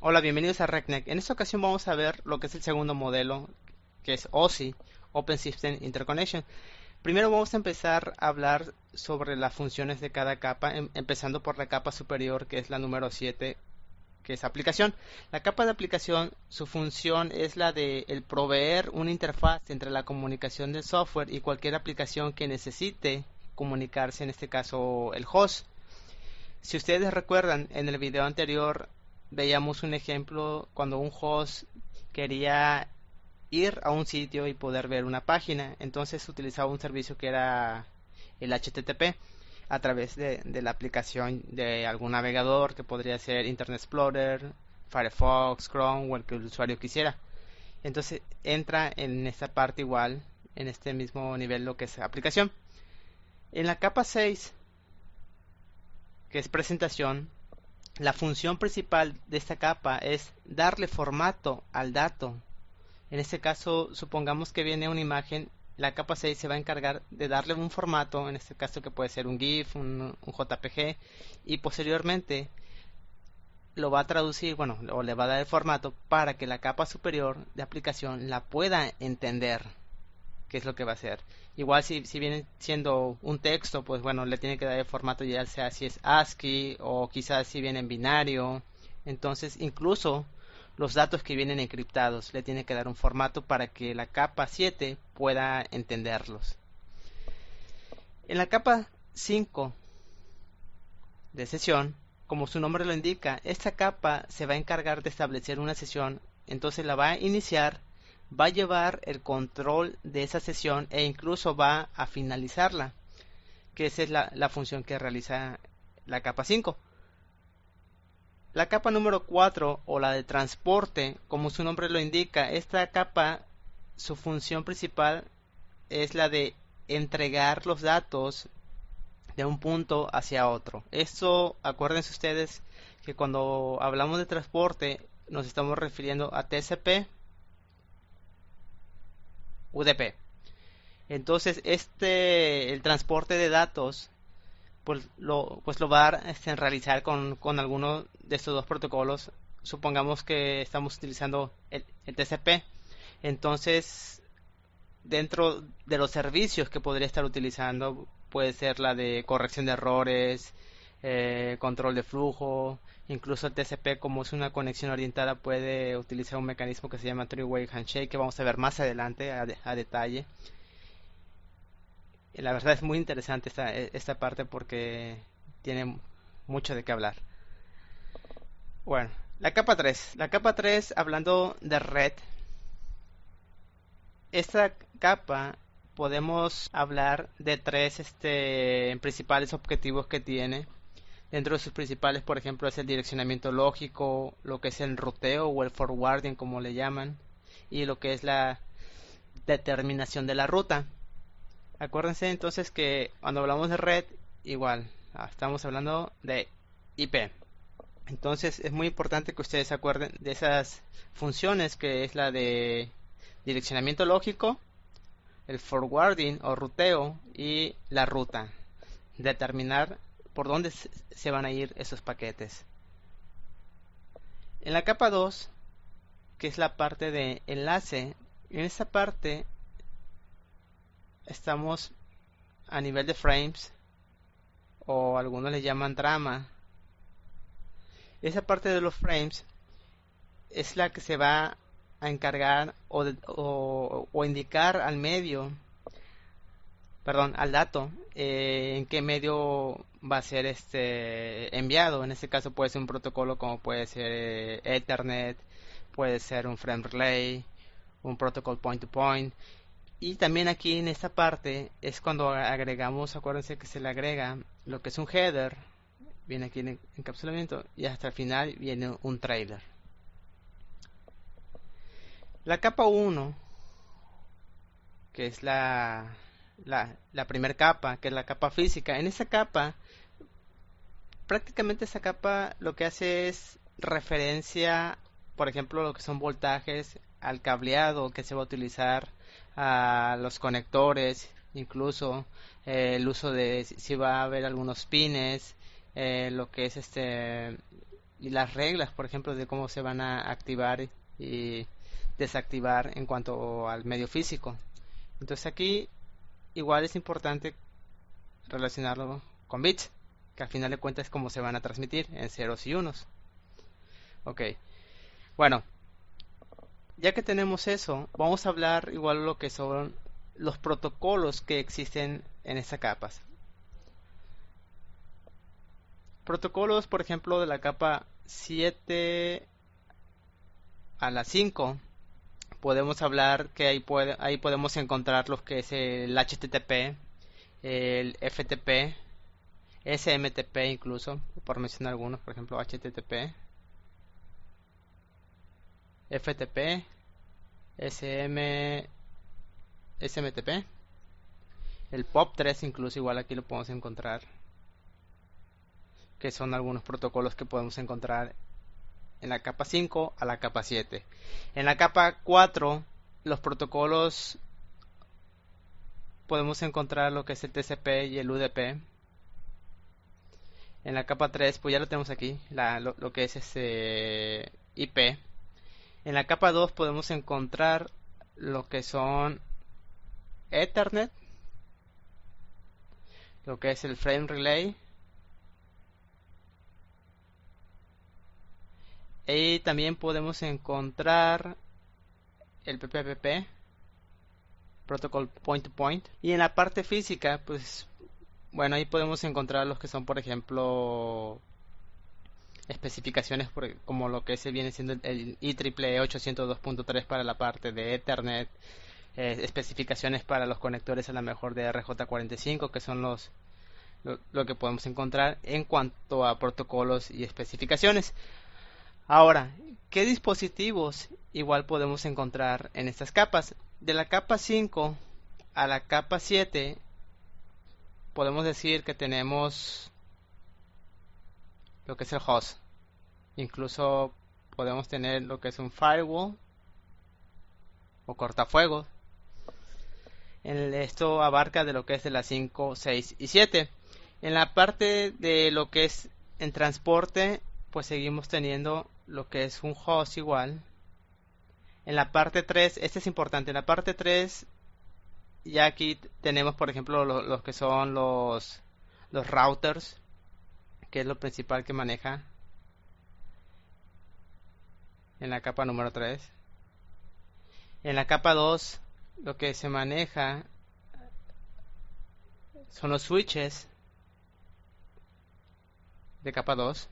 Hola, bienvenidos a RecNet. En esta ocasión vamos a ver lo que es el segundo modelo, que es OSI, Open System Interconnection. Primero vamos a empezar a hablar sobre las funciones de cada capa, empezando por la capa superior, que es la número 7, que es aplicación. La capa de aplicación, su función es la de el proveer una interfaz entre la comunicación del software y cualquier aplicación que necesite comunicarse, en este caso el host. Si ustedes recuerdan, en el video anterior veíamos un ejemplo cuando un host quería ir a un sitio y poder ver una página. Entonces utilizaba un servicio que era el HTTP a través de la aplicación de algún navegador, que podría ser Internet Explorer, Firefox, Chrome o el que el usuario quisiera. Entonces entra en esta parte igual, en este mismo nivel lo que es aplicación. En la capa 6, que es presentación, la función principal de esta capa es darle formato al dato. En este caso, supongamos que viene una imagen, la capa 6 se va a encargar de darle un formato, en este caso que puede ser un GIF, un JPG, y posteriormente lo va a traducir, bueno, o le va a dar el formato para que la capa superior de aplicación la pueda entender, qué es lo que va a hacer. Igual si viene siendo un texto, pues bueno, le tiene que dar el formato, ya sea si es ASCII o quizás si viene en binario. Entonces, incluso los datos que vienen encriptados le tiene que dar un formato para que la capa 7 pueda entenderlos. En la capa 5 de sesión, como su nombre lo indica, esta capa se va a encargar de establecer una sesión. Entonces la va a iniciar, va a llevar el control de esa sesión e incluso va a finalizarla, que esa es la función que realiza la capa 5. La capa número 4, o la de transporte, como su nombre lo indica, esta capa, su función principal es la de entregar los datos de un punto hacia otro. Esto, acuérdense ustedes que cuando hablamos de transporte nos estamos refiriendo a TCP, UDP. Entonces, el transporte de datos, pues lo va a realizar con alguno de estos dos protocolos. Supongamos que estamos utilizando el TCP. Entonces, dentro de los servicios que podría estar utilizando, puede ser la de corrección de errores, control de flujo, incluso el TCP, como es una conexión orientada, puede utilizar un mecanismo que se llama three-way handshake, que vamos a ver más adelante a detalle. La verdad es muy interesante esta parte porque tiene mucho de qué hablar. Bueno, la capa 3, hablando de red, esta capa podemos hablar de tres principales objetivos que tiene. Dentro de sus principales, por ejemplo, es el direccionamiento lógico, lo que es el ruteo o el forwarding, como le llaman, y lo que es la determinación de la ruta. Acuérdense entonces que cuando hablamos de red, igual, estamos hablando de IP. Entonces es muy importante que ustedes se acuerden de esas funciones, que es la de direccionamiento lógico, el forwarding o ruteo y la ruta. Determinar por dónde se van a ir esos paquetes. En la capa 2, que es la parte de enlace, en esta parte estamos a nivel de frames, o algunos le llaman trama. Esa parte de los frames es la que se va a encargar o indicar al medio, perdón, al dato, en qué medio va a ser enviado. En este caso puede ser un protocolo como puede ser Ethernet, puede ser un frame relay, un protocol point to point. Y también aquí en esta parte es cuando agregamos, acuérdense que se le agrega lo que es un header, viene aquí en encapsulamiento, y hasta el final viene un trailer. La capa 1, que es la primera capa, que es la capa física. En esa capa, prácticamente esa capa lo que hace es referencia, por ejemplo, lo que son voltajes, al cableado que se va a utilizar, a los conectores, incluso el uso de si va a haber algunos pines, lo que es y las reglas, por ejemplo, de cómo se van a activar y desactivar en cuanto al medio físico. Entonces aquí igual es importante relacionarlo con bits, que al final de cuentas es cómo se van a transmitir en ceros y unos. Ok, bueno, ya que tenemos eso, vamos a hablar igual lo que son los protocolos que existen en estas capas. Protocolos, por ejemplo, de la capa 7 a la 5, podemos hablar que ahí podemos encontrar lo que es el HTTP, el FTP, SMTP incluso, por mencionar algunos, por ejemplo HTTP, FTP, SMTP, el POP3 incluso igual aquí lo podemos encontrar, que son algunos protocolos que podemos encontrar en la capa 5 a la capa 7. En la capa 4 los protocolos podemos encontrar lo que es el TCP y el UDP. En la capa 3 pues ya lo tenemos aquí, lo que es IP. En la capa 2 podemos encontrar lo que son Ethernet, lo que es el Frame Relay, y también podemos encontrar el PPPP, Protocol Point to Point. Y en la parte física, pues bueno, ahí podemos encontrar los que son, por ejemplo, especificaciones como lo que se viene siendo el IEEE 802.3 para la parte de Ethernet, especificaciones para los conectores a la mejor de RJ45, que son lo que podemos encontrar en cuanto a protocolos y especificaciones. Ahora, ¿qué dispositivos igual podemos encontrar en estas capas? De la capa 5 a la capa 7 podemos decir que tenemos lo que es el host. Incluso podemos tener lo que es un firewall o cortafuegos. Esto abarca de lo que es de la 5, 6 y 7. En la parte de lo que es en transporte, pues seguimos teniendo lo que es un host igual. En la parte 3, este es importante, en la parte 3 ya aquí tenemos por ejemplo los que son los routers, que es lo principal que maneja en la capa número 3. En la capa 2 lo que se maneja son los switches de capa 2.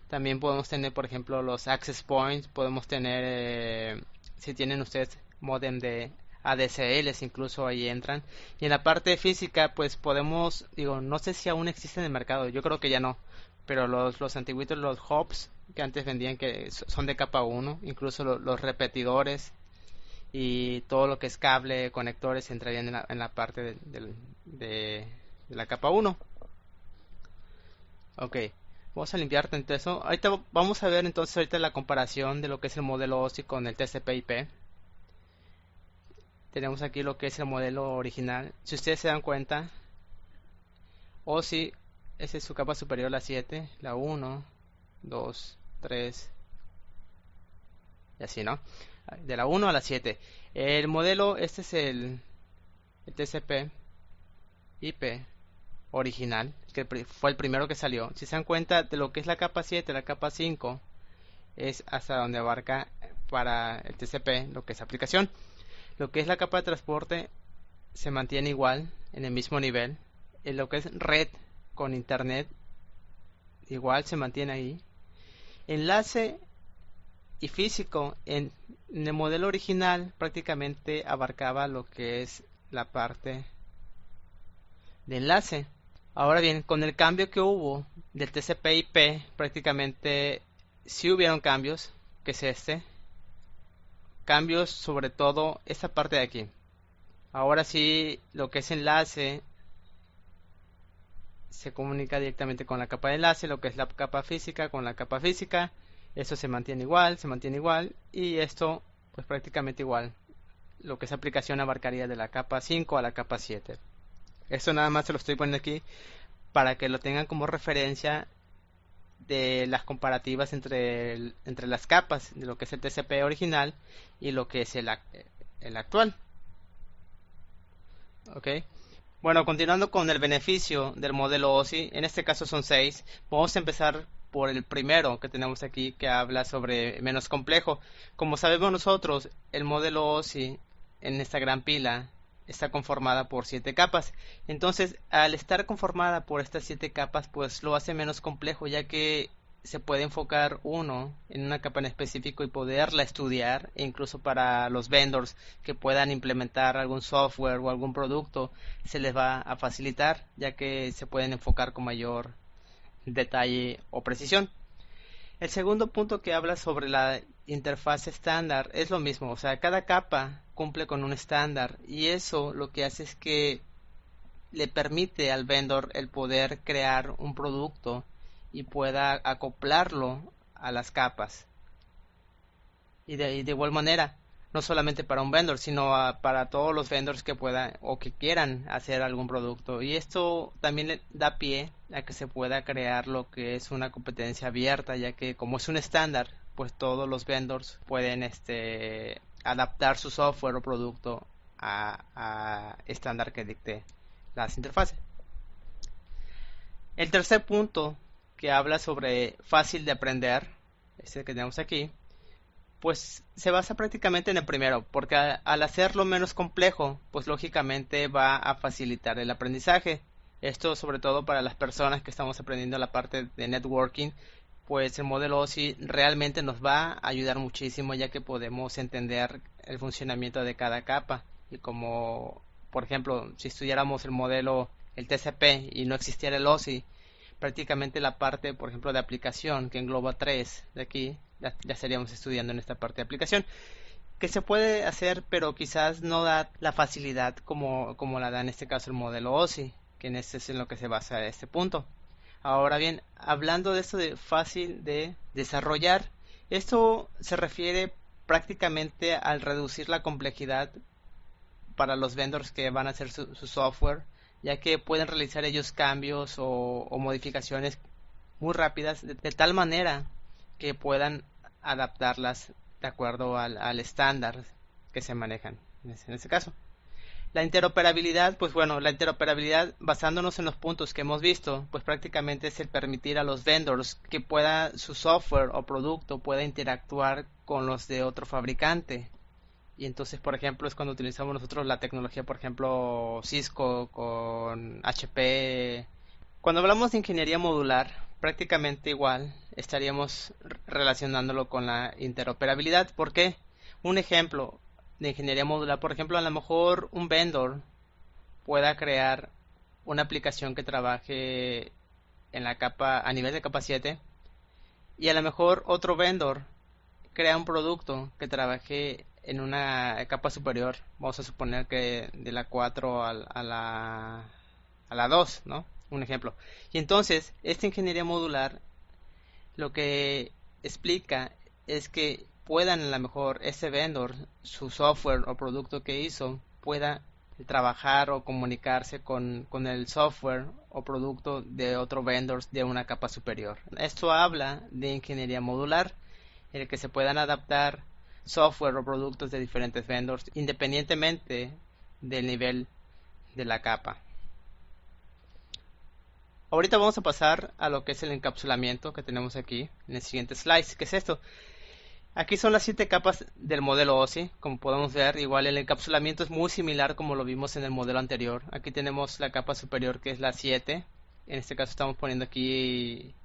También podemos tener, por ejemplo, los access points. Podemos tener, si tienen ustedes modem de ADSL, incluso ahí entran. Y en la parte física, pues podemos, no sé si aún existen en el mercado. Yo creo que ya no. Pero los antiguitos, los hubs que antes vendían, que son de capa 1. Incluso los repetidores y todo lo que es cable, conectores, entrarían en la parte de la capa 1. Ok. Vamos a limpiar tanto eso. Ahorita vamos a ver entonces ahorita la comparación de lo que es el modelo OSI con el TCP/IP. Tenemos aquí lo que es el modelo original. Si ustedes se dan cuenta, OSI, esa es su capa superior, la 7, la 1, 2, 3 y así, ¿no? De la 1 a la 7. El modelo, este es el TCP/IP original, que fue el primero que salió. Si se dan cuenta de lo que es la capa 7, la capa 5 es hasta donde abarca para el TCP lo que es aplicación. Lo que es la capa de transporte se mantiene igual, en el mismo nivel. En lo que es red con internet igual se mantiene ahí. Enlace y físico en el modelo original prácticamente abarcaba lo que es la parte de enlace. Ahora bien, con el cambio que hubo del TCP/IP, prácticamente sí hubieron cambios, que es cambios sobre todo esta parte de aquí. Ahora sí, lo que es enlace se comunica directamente con la capa de enlace, lo que es la capa física con la capa física. Eso se mantiene igual, y esto pues prácticamente igual. Lo que es aplicación abarcaría de la capa 5 a la capa 7. Esto nada más se lo estoy poniendo aquí para que lo tengan como referencia de las comparativas entre las capas de lo que es el TCP original y lo que es el actual. ¿Ok? Bueno, continuando con el beneficio del modelo OSI, en este caso son 6. Vamos a empezar por el primero que tenemos aquí, que habla sobre menos complejo. Como sabemos nosotros, el modelo OSI en esta gran pila está conformada por 7 capas. Entonces, al estar conformada por estas 7 capas, pues lo hace menos complejo, ya que se puede enfocar uno en una capa en específico y poderla estudiar, e incluso para los vendors que puedan implementar algún software o algún producto, se les va a facilitar, ya que se pueden enfocar con mayor detalle o precisión. El segundo punto que habla sobre la interfaz estándar es lo mismo, o sea, cada capa cumple con un estándar y eso lo que hace es que le permite al vendor el poder crear un producto y pueda acoplarlo a las capas. Y de igual manera, no solamente para un vendor, sino para todos los vendors que puedan o que quieran hacer algún producto. Y esto también le da pie a que se pueda crear lo que es una competencia abierta, ya que como es un estándar, pues todos los vendors pueden adaptar su software o producto a estándar que dicte las interfaces. El tercer punto que habla sobre fácil de aprender, este que tenemos aquí, pues se basa prácticamente en el primero, porque al hacerlo menos complejo, pues lógicamente va a facilitar el aprendizaje. Esto sobre todo para las personas que estamos aprendiendo la parte de networking, pues el modelo OSI realmente nos va a ayudar muchísimo, ya que podemos entender el funcionamiento de cada capa. Y como, por ejemplo, si estudiáramos el modelo, el TCP, y no existiera el OSI, prácticamente la parte, por ejemplo, de aplicación, que engloba 3 de aquí, ya estaríamos estudiando en esta parte de aplicación, que se puede hacer, pero quizás no da la facilidad como la da en este caso el modelo OSI, que en este es en lo que se basa este punto. Ahora bien, hablando de esto de fácil de desarrollar, esto se refiere prácticamente al reducir la complejidad para los vendors que van a hacer su software, ya que pueden realizar ellos cambios o modificaciones muy rápidas de tal manera que puedan adaptarlas de acuerdo al estándar que se manejan en este caso. La interoperabilidad, pues bueno, la interoperabilidad basándonos en los puntos que hemos visto, pues prácticamente es el permitir a los vendors que pueda su software o producto pueda interactuar con los de otro fabricante. Y entonces, por ejemplo, es cuando utilizamos nosotros la tecnología, por ejemplo, Cisco con HP. Cuando hablamos de ingeniería modular, prácticamente igual estaríamos relacionándolo con la interoperabilidad. ¿Por qué? Un ejemplo de ingeniería modular, por ejemplo, a lo mejor un vendor pueda crear una aplicación que trabaje en la capa a nivel de capa 7 y a lo mejor otro vendor crea un producto que trabaje en una capa superior, vamos a suponer que de la 4 a la 2, ¿no? Un ejemplo. Y entonces, esta ingeniería modular lo que explica es que puedan a lo mejor ese vendor, su software o producto que hizo, pueda trabajar o comunicarse con el software o producto de otro vendor de una capa superior. Esto habla de ingeniería modular, en el que se puedan adaptar software o productos de diferentes vendors independientemente del nivel de la capa. Ahorita vamos a pasar a lo que es el encapsulamiento que tenemos aquí en el siguiente slide. ¿Qué es esto? Aquí son las 7 capas del modelo OSI. Como podemos ver, igual el encapsulamiento es muy similar como lo vimos en el modelo anterior. Aquí tenemos la capa superior que es la 7. En este caso estamos poniendo aquí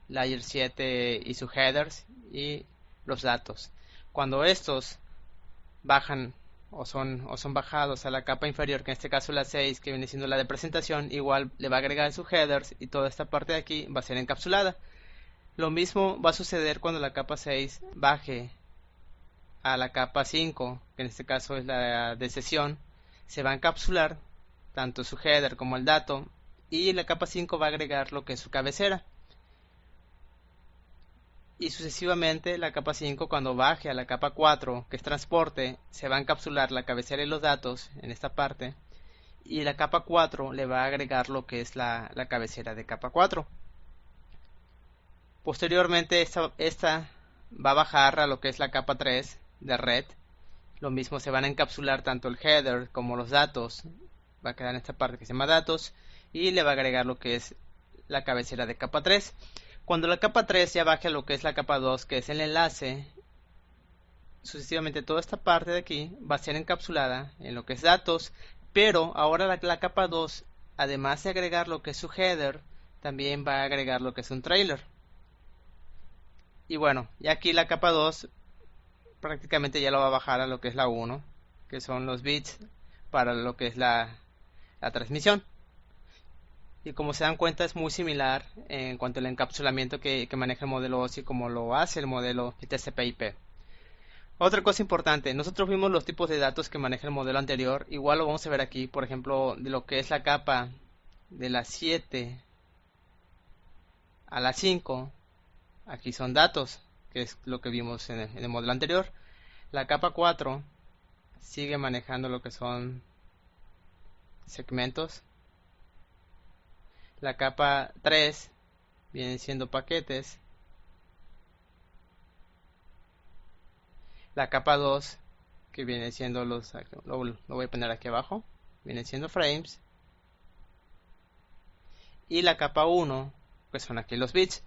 layer 7 y sus headers y los datos. Cuando estos bajan o son bajados a la capa inferior, que en este caso la 6, que viene siendo la de presentación, igual le va a agregar sus headers y toda esta parte de aquí va a ser encapsulada. Lo mismo va a suceder cuando la capa 6 baje a la capa 5, que en este caso es la de sesión. Se va a encapsular tanto su header como el dato y la capa 5 va a agregar lo que es su cabecera. Y sucesivamente la capa 5 cuando baje a la capa 4, que es transporte, se va a encapsular la cabecera y los datos en esta parte, y la capa 4 le va a agregar lo que es la cabecera de capa 4. Posteriormente esta va a bajar a lo que es la capa 3 de red. Lo mismo, se van a encapsular tanto el header como los datos. Va a quedar en esta parte que se llama datos y le va a agregar lo que es la cabecera de capa 3. Cuando la capa 3 ya baje a lo que es la capa 2, que es el enlace, sucesivamente toda esta parte de aquí va a ser encapsulada en lo que es datos, pero ahora la capa 2, además de agregar lo que es su header, también va a agregar lo que es un trailer. Y bueno, y aquí la capa 2 prácticamente ya lo va a bajar a lo que es la 1, que son los bits para lo que es la transmisión. Y como se dan cuenta, es muy similar en cuanto al encapsulamiento que maneja el modelo OSI como lo hace el modelo TCP/IP. Otra cosa importante, nosotros vimos los tipos de datos que maneja el modelo anterior, igual lo vamos a ver aquí, por ejemplo, de lo que es la capa de la 7 a la 5, aquí son datos, que es lo que vimos en el modelo anterior. La capa 4 sigue manejando lo que son segmentos. La capa 3 viene siendo paquetes. La capa 2, que viene siendo lo voy a poner aquí abajo, viene siendo frames. Y la capa 1, que son aquí los bits.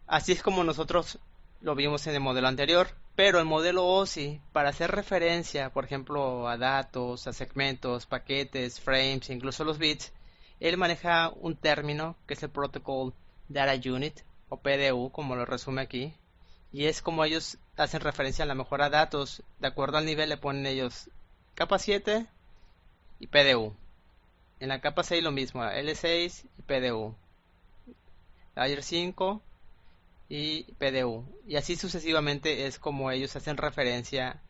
Así es como nosotros lo vimos en el modelo anterior, pero el modelo OSI, para hacer referencia, por ejemplo, a datos, a segmentos, paquetes, frames, incluso los bits, él maneja un término que es el Protocol Data Unit, o PDU, como lo resume aquí, y es como ellos hacen referencia a la mejor a datos. De acuerdo al nivel le ponen ellos capa 7 y PDU. En la capa 6 lo mismo, L6 y PDU. Layer 5 y PDU. Y así sucesivamente es como ellos hacen referencia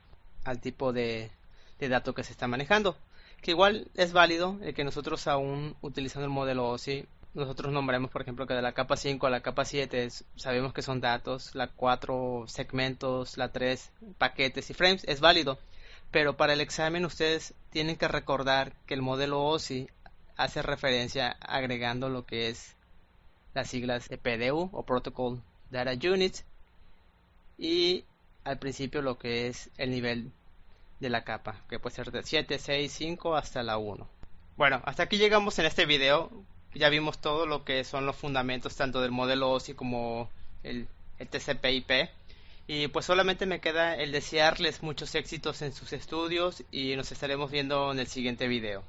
al tipo de dato que se está manejando. Que igual es válido el que nosotros, aún utilizando el modelo OSI, nosotros nombremos, por ejemplo, que de la capa 5 a la capa 7 sabemos que son datos, la 4 segmentos, la 3 paquetes y frames, es válido. Pero para el examen ustedes tienen que recordar que el modelo OSI hace referencia agregando lo que es las siglas de PDU o Protocol Data Unit, y al principio lo que es el nivel de la capa, que puede ser de 7, 6, 5 hasta la 1. Bueno, hasta aquí llegamos en este video. Ya vimos todo lo que son los fundamentos tanto del modelo OSI como el TCP/IP. Y pues solamente me queda el desearles muchos éxitos en sus estudios y nos estaremos viendo en el siguiente video.